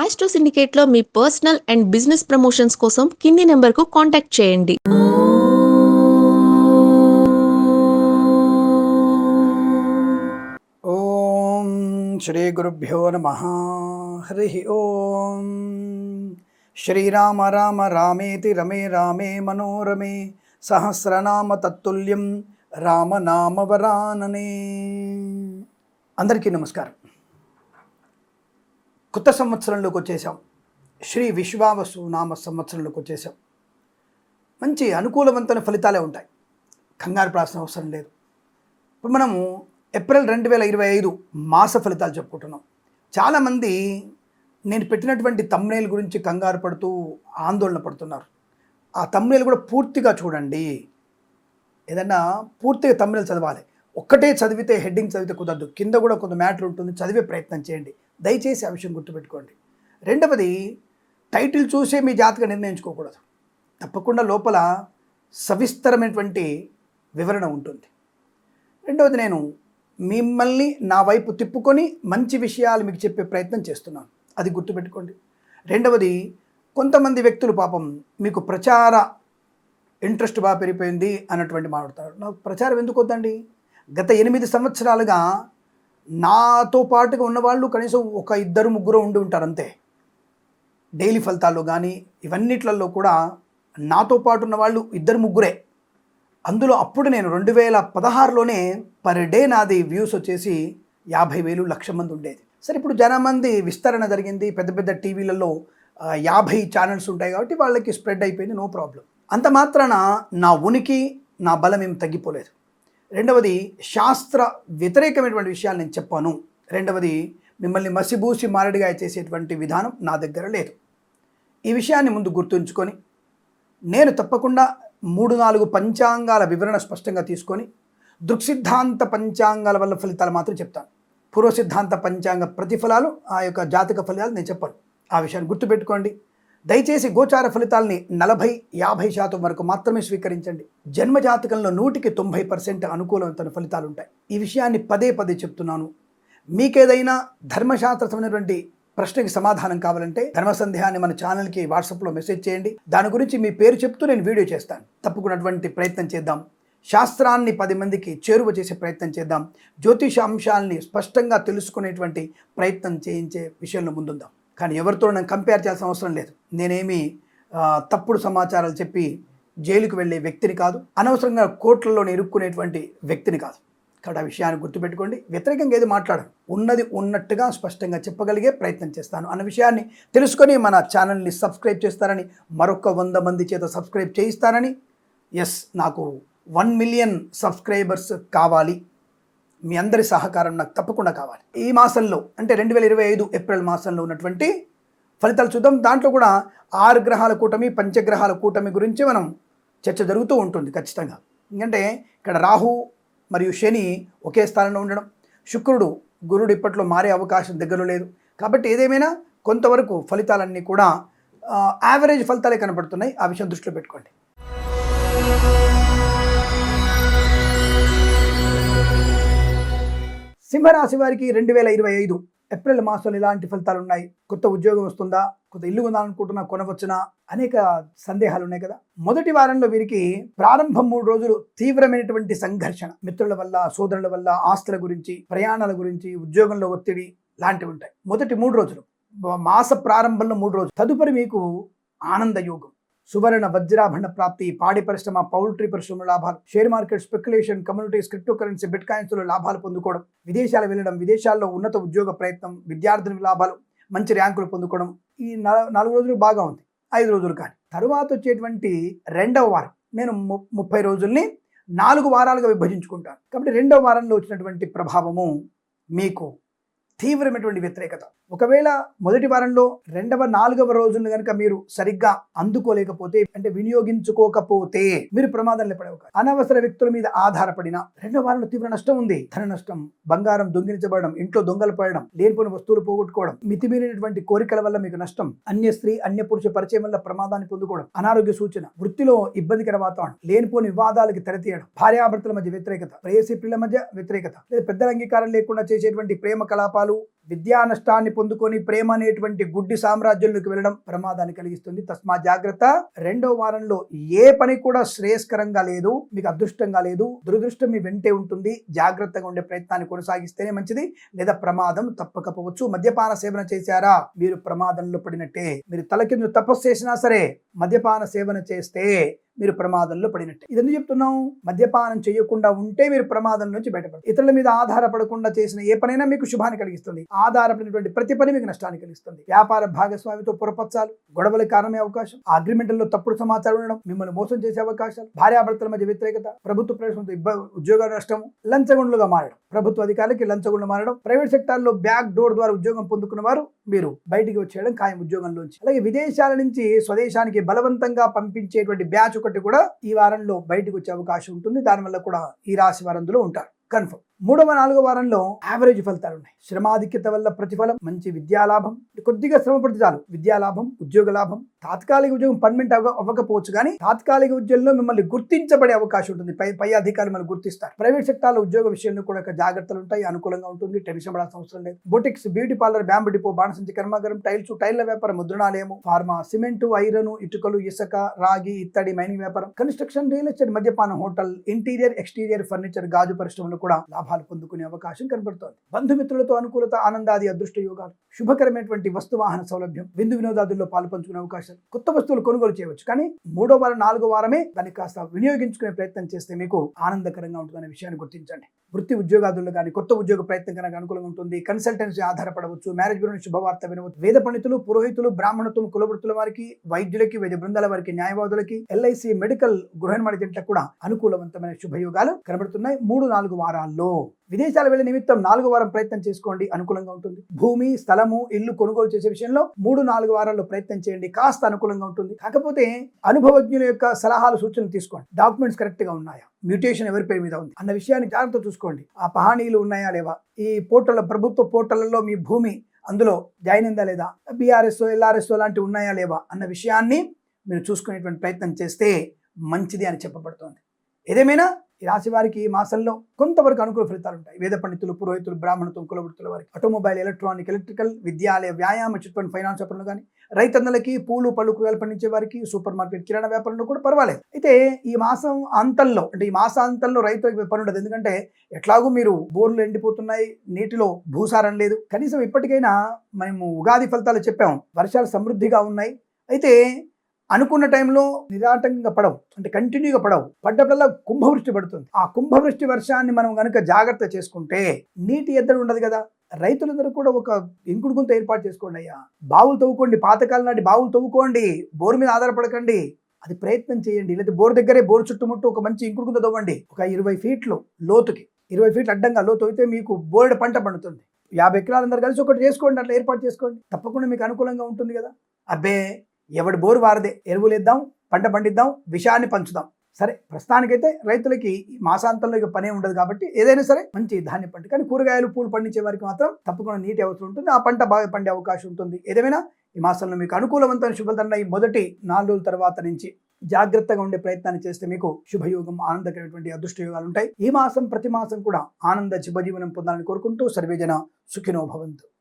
Astro సిండికేట్లో మీ personal and business promotions కోసం కింది నెంబర్కు కాంటాక్ట్ చేయండి. ఓం శ్రీ గురుభ్యో నమః. హరి ఓం. శ్రీరామ రామ రామేతి రమే రామే మనోరమే సహస్రనామ తత్తుల్యం రామనామ వరాననే. అందరికీ నమస్కారం. కొత్త సంవత్సరంలోకి వచ్చేసాం. శ్రీ విశ్వావసు నామ సంవత్సరంలోకి వచ్చేసాం. మంచి అనుకూలవంతమైన ఫలితాలే ఉంటాయి, కంగారు పడాల్సిన అవసరం లేదు. ఇప్పుడు మనము ఏప్రిల్ 2025 మాస ఫలితాలు చెప్పుకుంటున్నాం. చాలామంది నేను పెట్టినటువంటి థంబ్నెయిల్ గురించి కంగారు పడుతూ ఆందోళన పడుతున్నారు. ఆ థంబ్నెయిల్ కూడా పూర్తిగా చూడండి. ఏదన్నా పూర్తిగా థంబ్నెయిల్ చదవాలి. ఒక్కటే చదివితే, హెడ్డింగ్ చదివితే కుదరదు. కింద కూడా కొంత మ్యాటర్ ఉంటుంది, చదివే ప్రయత్నం చేయండి. దయచేసి ఆ విషయం గుర్తుపెట్టుకోండి. రెండవది, టైటిల్ చూసే మీ జాతకం నిర్ణయించుకోకూడదు. తప్పకుండా లోపల సవిస్తరమైనటువంటి వివరణ ఉంటుంది. రెండవది, నేను మిమ్మల్ని నా వైపు తిప్పుకొని మంచి విషయాలు మీకు చెప్పే ప్రయత్నం చేస్తున్నాను, అది గుర్తుపెట్టుకోండి. రెండవది, కొంతమంది వ్యక్తులు పాపం మీకు ప్రచార ఇంట్రెస్ట్ బాగా పెరిగిపోయింది అన్నటువంటి మాట్లాడతారు. నాకు ప్రచారం ఎందుకు వద్దండి? గత 8 సంవత్సరాలుగా నాతో పాటుగా ఉన్నవాళ్ళు కనీసం ఒక 2-3 ఉండి ఉంటారు అంతే. డైలీ ఫలితాల్లో కానీ ఇవన్నిట్లలో కూడా నాతో పాటు ఉన్న వాళ్ళు 2-3. అందులో అప్పుడు నేను 2016లోనే పర్ డే నాది వ్యూస్ వచ్చేసి 50,000 1,00,000 మంది ఉండేది. సరే, ఇప్పుడు జనమంది విస్తరణ జరిగింది. పెద్ద పెద్ద టీవీలలో 50 ఛానల్స్ ఉంటాయి కాబట్టి వాళ్ళకి స్ప్రెడ్ అయిపోయింది, నో ప్రాబ్లం. అంత మాత్రాన నా ఉనికి, నా బలం ఏం తగ్గిపోలేదు. రెండవది, శాస్త్ర వ్యతిరేకమైనటువంటి విషయాలు నేను చెప్పాను. రెండవది, మిమ్మల్ని మసిబూసి మారడిగా చేసేటువంటి విధానం నా దగ్గర లేదు. ఈ విషయాన్ని ముందు గుర్తుంచుకొని నేను తప్పకుండా 3-4 పంచాంగాల వివరణ స్పష్టంగా తీసుకొని దృక్సిద్ధాంత పంచాంగాల వల్ల ఫలితాలు మాత్రం చెప్తాను. పూర్వ సిద్ధాంత పంచాంగ ప్రతిఫలాలు, ఆ యొక్క జాతక ఫలితాలు నేను చెప్పాను. ఆ విషయాన్ని గుర్తుపెట్టుకోండి. దయచేసి గోచార ఫలితాలని 40-50% వరకు మాత్రమే స్వీకరించండి. జన్మ జాతకంలో 100% అనుకూలమైన ఫలితాలు ఉంటాయి. ఈ విషయాన్ని పదే పదే చెప్తున్నాను. మీకేదైనా ధర్మశాస్త్ర సంబంధించినటువంటి ప్రశ్నకి సమాధానం కావాలంటే ధర్మ సందేహాన్ని మన ఛానల్కి వాట్సాప్లో మెసేజ్ చేయండి. దాని గురించి మీ పేరు చెప్తూ నేను వీడియో చేస్తాను. తప్పకున్నటువంటి ప్రయత్నం చేద్దాం. శాస్త్రాన్ని 10 మందికి చేరువ చేసే ప్రయత్నం చేద్దాం. జ్యోతిష అంశాలని స్పష్టంగా తెలుసుకునేటువంటి ప్రయత్నం చేయించే విషయంలో ముందుందాం. కానీ ఎవరితో నేను కంపేర్ చేయాల్సిన అవసరం లేదు. నేనేమి తప్పుడు సమాచారాలు చెప్పి జైలుకు వెళ్ళే వ్యక్తిని కాదు, అనవసరంగా కోట్లలో ఇరుక్కునేటువంటి వ్యక్తిని కాదు. కాబట్టి ఆ విషయాన్ని గుర్తుపెట్టుకోండి. వ్యతిరేకంగా ఏది మాట్లాడను, ఉన్నది ఉన్నట్టుగా స్పష్టంగా చెప్పగలిగే ప్రయత్నం చేస్తాను అన్న విషయాన్ని తెలుసుకొని మన ఛానల్ని సబ్స్క్రైబ్ చేస్తారని, మరొక 100 మంది చేత సబ్స్క్రైబ్ చేయిస్తారని. ఎస్, నాకు 1 మిలియన్ సబ్స్క్రైబర్స్ కావాలి. మీ అందరి సహకారం నాకు తప్పకుండా కావాలి. ఈ మాసంలో అంటే 2025 ఏప్రిల్ మాసంలో ఉన్నటువంటి ఫలితాలు చూద్దాం. దాంట్లో కూడా 6 గ్రహాల కూటమి, పంచగ్రహాల కూటమి గురించి మనం చర్చ జరుగుతూ ఉంటుంది ఖచ్చితంగా. ఎందుకంటే ఇక్కడ రాహు మరియు శని ఒకే స్థానంలో ఉండడం, శుక్రుడు గురుడు ఇప్పట్లో మారే అవకాశం దగ్గర లేదు. కాబట్టి ఏదేమైనా కొంతవరకు ఫలితాలన్నీ కూడా యావరేజ్ ఫలితాలే కనబడుతున్నాయి. ఆ విషయం దృష్టిలో పెట్టుకోండి. సింహరాశి వారికి 2025 ఏప్రిల్ మాసంలో ఇలాంటి ఫలితాలు ఉన్నాయి. కొత్త ఉద్యోగం వస్తుందా, కొత్త ఇల్లు కొనాలనుకుంటున్నా, కొనవచ్చునా, అనేక సందేహాలు ఉన్నాయి కదా. మొదటి వారంలో వీరికి ప్రారంభం 3 రోజులు తీవ్రమైనటువంటి సంఘర్షణ, మిత్రుల వల్ల, సోదరుల వల్ల, ఆస్తుల గురించి, ప్రయాణాల గురించి, ఉద్యోగంలో ఒత్తిడి లాంటివి ఉంటాయి. మొదటి 3 రోజులు, మాస ప్రారంభంలో 3 రోజులు. తదుపరి మీకు ఆనంద యోగం, సువర్ణ వజ్రాభరణ ప్రాప్తి, పాడి పరిశ్రమ, పౌల్ట్రీ పరిశ్రమ లాభాలు, share market, speculation, communities, crypto currency, bit కాయిన్స్లో లాభాలు పొందుకోవడం, విదేశాలు వెళ్ళడం, విదేశాల్లో ఉన్నత ఉద్యోగ ప్రయత్నం, విద్యార్థుల లాభాలు, మంచి ర్యాంకులు పొందుకోవడం. ఈ 4 రోజులు బాగా ఉంది. 5 రోజులు కానీ తరువాత వచ్చేటువంటి 2వ వారం, నేను 30 రోజుల్ని 4 వారాలుగా విభజించుకుంటాను. కాబట్టి 2వ వారంలో వచ్చినటువంటి ప్రభావము మీకు తీవ్రమైనటువంటి వ్యతిరేకత. ఒకవేళ మొదటి వారంలో 2వ 4వ రోజులను కనుక మీరు సరిగ్గా అందుకోలేకపోతే, అంటే వినియోగించుకోకపోతే మీరు ప్రమాదంలో పడేవారు. అనవసర వ్యక్తుల మీద ఆధారపడిన 2వ వారంలో తీవ్ర నష్టం ఉంది. ధన నష్టం, బంగారం దొంగిలించబడడం, ఇంట్లో దొంగలు పడడం, లేనిపోయిన వస్తువులు పోగొట్టుకోవడం, మితిమీరినటువంటి కోరికల వల్ల మీకు నష్టం, అన్య స్త్రీ అన్య పురుష పరిచయం వల్ల ప్రమాదాన్ని పొందుకోవడం, అనారోగ్య సూచన, వృత్తిలో ఇబ్బందికర వాతావరణం, లేనిపోని వివాదాలకు తెరతీయడం, భార్యాభర్తల మధ్య వ్యతిరేకత, ప్రేయసి పిల్లల మధ్య వ్యతిరేకత, లేదా పెద్దల అంగీకారం లేకుండా చేసేటువంటి ప్రేమ కలాపాలు, ప్రమాదాలు, విద్యా నష్టాన్ని పొందుకొని ప్రేమ అనేటువంటి గుడ్డి సామ్రాజ్యంలోకి వెళ్ళడం ప్రమాదాన్ని కలిగిస్తుంది. తస్మా జాగ్రత్త. రెండో వారంలో ఏ పని కూడా శ్రేయస్కరంగా లేదు, మీకు అదృష్టంగా లేదు, దురదృష్టం మీ వెంటే ఉంటుంది. జాగ్రత్తగా ఉండే ప్రయత్నాన్ని కొనసాగిస్తేనే మంచిది, లేదా ప్రమాదం తప్పకపోవచ్చు. మద్యపాన సేవన చేశారా, మీరు ప్రమాదంలో పడినట్టే. మీరు తలకిందు తపస్సు చేసినా సరే మద్యపాన సేవన చేస్తే మీరు ప్రమాదంలో పడినట్టే. ఇదన్నీ చెప్తున్నాం. మద్యపానం చేయకుండా ఉంటే మీరు ప్రమాదం నుంచి బయటపడతారు. ఇతరుల మీద ఆధారపడకుండా చేసిన ఏ పనైనా మీకు శుభాన్ని కలిగిస్తుంది. ఆధారపడినటువంటి ప్రతి పని మీకు నష్టాన్ని కలిగిస్తుంది. వ్యాపార భాగస్వామితో పొరపచ్చాలు, గొడవల కారణమే అవకాశం, అగ్రిమెంట్లలో తప్పుడు సమాచారం ఉండడం, మిమ్మల్ని మోసం చేసే అవకాశాలు, భార్యాభర్తల మధ్య వ్యతిరేకత, ప్రభుత్వ ప్రవేశంతో ఉద్యోగ నష్టం, లంచగొండలుగా మారడం, ప్రభుత్వ అధికారులకి లంచగొండలు మారడం, ప్రైవేట్ సెక్టార్లో బ్యాక్ డోర్ ద్వారా ఉద్యోగం పొందుకున్న వారు మీరు బయటికి వచ్చేయడం ఖాయం ఉద్యోగంలోంచి. అలాగే విదేశాల నుంచి స్వదేశానికి బలవంతంగా పంపించేటువంటి బ్యాచ్ ఒకటి కూడా ఈ వారంలో బయటకు వచ్చే అవకాశం ఉంటుంది. దానివల్ల కూడా ఈ రాశి వారంలో ఉంటారు కన్ఫర్మ్. 3వ 4వ వారంలో యావరేజ్ ఫలితాలు ఉన్నాయి. శ్రమాధిక్యత వల్ల ప్రతిఫలం, మంచి విద్యాలాభం, కొద్దిగా శ్రమ పడితే చాలు విద్యాలాభం, ఉద్యోగ లాభం, తాత్కాలిక ఉద్యోగం పర్మనెంట్ అవ్వకపోవచ్చు కానీ తాత్కాలిక ఉద్యోగంలో మిమ్మల్ని గుర్తించబడే అవకాశం ఉంటుంది. పై అధికారులు మిమ్మల్ని గుర్తిస్తారు. ప్రైవేట్ సెక్టార్లో ఉద్యోగ విషయంలో కూడా జాగ్రత్తలు ఉంటాయి. అనుకూలంగా ఉంటుంది. టెన్షన్ పడాల్సిన అవసరం లేదు. Boutiques, beauty parlour, bamboo depot, బాణసంచి కర్మాగారం, టైల్ల వ్యాపారం, ముద్రణాలయము, ఫార్మా, సిమెంటు, ఐరన్, ఇటుకలు, ఇసుక, రాగి, ఇత్తడి, మైనింగ్ వ్యాపారం, కన్స్ట్రక్షన్, రియల్ ఎస్టేట్, మద్యపానం, హోటల్, ఇంటీరియర్, ఎక్స్టీరియర్ ఫర్నిచర్, గాజు పరిశ్రమలు కూడా లాభాలు పొందుకునే అవకాశం కనబడుతోంది. బంధుమిత్రులతో అనుకూలత, ఆనందాది అదృష్ట యోగాలు, శుభకరమైనటువంటి వస్తువాహన సౌలభ్యం, విందు వినోదాదుల్లో పాల్పంచుకునే అవకాశాలు, కొత్త వస్తువులు కొనుగోలు చేయవచ్చు. కానీ 3వ వారం 4వ వారమే దాన్ని కాస్త వినియోగించుకునే ప్రయత్నం చేస్తే మీకు ఆనందకరంగా ఉంటుందనే విషయాన్ని గుర్తించండి. వృత్తి ఉద్యోగాదుల్లో కానీ కొత్త ఉద్యోగ ప్రయత్నం కనుక అనుకూలంగా ఉంటుంది. కన్సల్టెన్సీ ఆధారపడవచ్చు. మ్యారేజ్ గురించి శుభవార్త వినవచ్చు. వేద పండితులు, పురోహితులు, బ్రాహ్మణత్వం, కులవృత్తుల వారికి, వైద్యులకి, వైద్య బృందాల వారికి, న్యాయవాదులకి, ఎల్ఐసి, మెడికల్, గృహ నిర్మాణ జంటలకు కూడా అనుకూలవంతమైన శుభయోగాలు కనబడుతున్నాయి 3-4 వారాల్లో. విదేశాల వెళ్ళే నిమిత్తం 4వ వారం ప్రయత్నం చేసుకోండి, అనుకూలంగా ఉంటుంది. భూమి, స్థలము, ఇల్లు కొనుగోలు చేసే విషయంలో 3-4 వారాల్లో ప్రయత్నం చేయండి, కాస్త అనుకూలంగా ఉంటుంది. కాకపోతే అనుభవజ్ఞుల యొక్క సలహాలు, సూచనలు తీసుకోండి. డాక్యుమెంట్స్ కరెక్ట్ గా ఉన్నాయా, మ్యూటేషన్ ఎవరి పేరు మీద ఉంది అన్న విషయాన్ని జాగ్రత్త చూసుకోండి. ఆ పహానీలు ఉన్నాయా లేవా, ఈ పోర్టల్, ప్రభుత్వ పోర్టళ్లలో మీ భూమి అందులో జాయిన్ అయిందా లేదా, బీఆర్ఎస్, ఎల్ఆర్ఎస్ లాంటివి ఉన్నాయా లేవా అన్న విషయాన్ని మీరు చూసుకునేటువంటి ప్రయత్నం చేస్తే మంచిది అని చెప్పబడుతోంది. ఏదేమైనా ఈ రాశి వారికి ఈ మాసంలో కొంతవరకు అనుకూల ఫలితాలు ఉంటాయి. వేద పండితులు, పురోహితులు, బ్రాహ్మణత్వం, కులవృత్తుల వారికి, ఆటోమొబైల్, ఎలక్ట్రానిక్, ఎలక్ట్రికల్, విద్యాలయ, వ్యాయామ, చిట్ ఫండ్, ఫైనాన్స్ వ్యాపారంలో కానీ, రైతన్నలకి, పూలు, పళ్ళు, కూరగాయలు పండించే వారికి, సూపర్ మార్కెట్, కిరాణా వ్యాపారంలో కూడా పర్వాలేదు. అయితే ఈ మాసం అంతంలో, అంటే ఈ మాసాంతంలో రైతులకు పని ఉండదు. ఎందుకంటే ఎట్లాగూ మీరు బోర్లు ఎండిపోతున్నాయి, నీటిలో భూసారం లేదు. కనీసం ఇప్పటికైనా మేము ఉగాది ఫలితాలు చెప్పాం, వర్షాలు సమృద్ధిగా ఉన్నాయి. అయితే అనుకున్న టైంలో నిరాటంకంగా పడవు, అంటే కంటిన్యూగా పడవు. పడ్డప్పుడల్లా కుంభవృష్టి పడుతుంది. ఆ కుంభవృష్టి వర్షాన్ని మనం కనుక జాగ్రత్త చేసుకుంటే నీటి ఎద్దడి ఉండదు కదా. రైతులందరూ కూడా ఒక ఇంకుడు గుంత ఏర్పాటు చేసుకోండి అయ్యా. బావులు తవ్వుకోండి, పాతకాలం నాటి బావులు తవ్వుకోండి, బోరు మీద ఆధారపడకండి. అది ప్రయత్నం చేయండి. లేదా బోరు దగ్గరే, బోరు చుట్టుముట్టు ఒక మంచి ఇంకుడు గుంత తవ్వండి. ఒక 20 ఫీట్లు లోతుకి, 20 ఫీట్లు అడ్డంగా లోతు అయితే మీకు బోరెడు పంట పండుతుంది. 50 ఎకరాలందరూ కలిసి ఒకటి చేసుకోండి, అట్లా ఏర్పాటు చేసుకోండి. తప్పకుండా మీకు అనుకూలంగా ఉంటుంది కదా. అబ్బే ఎవడి బోరు వారదే, ఎరువులు ఇద్దాం, పంట పండిద్దాం, విషయాన్ని పంచుదాం. సరే, ప్రస్తుతానికైతే రైతులకి మాసాంతంలో ఇక పనే ఉండదు కాబట్టి ఏదైనా సరే మంచి ధాన్యం పంట. కానీ కూరగాయలు, పూలు పండించే వారికి మాత్రం తప్పకుండా నీటి అవసరం ఉంటుంది. ఆ పంట బాగా పండే అవకాశం ఉంటుంది. ఏదేమైనా ఈ మాసంలో మీకు అనుకూలవంతమైన శుభతండ ఈ మొదటి 4 రోజుల తర్వాత నుంచి జాగ్రత్తగా ఉండే ప్రయత్నాన్ని చేస్తే మీకు శుభయోగం, ఆనందకరమైనటువంటి అదృష్టయోగాలు ఉంటాయి. ఈ మాసం ప్రతి మాసం కూడా ఆనంద శుభజీవనం పొందాలని కోరుకుంటూ సర్వేజన సుఖినో భవంతు.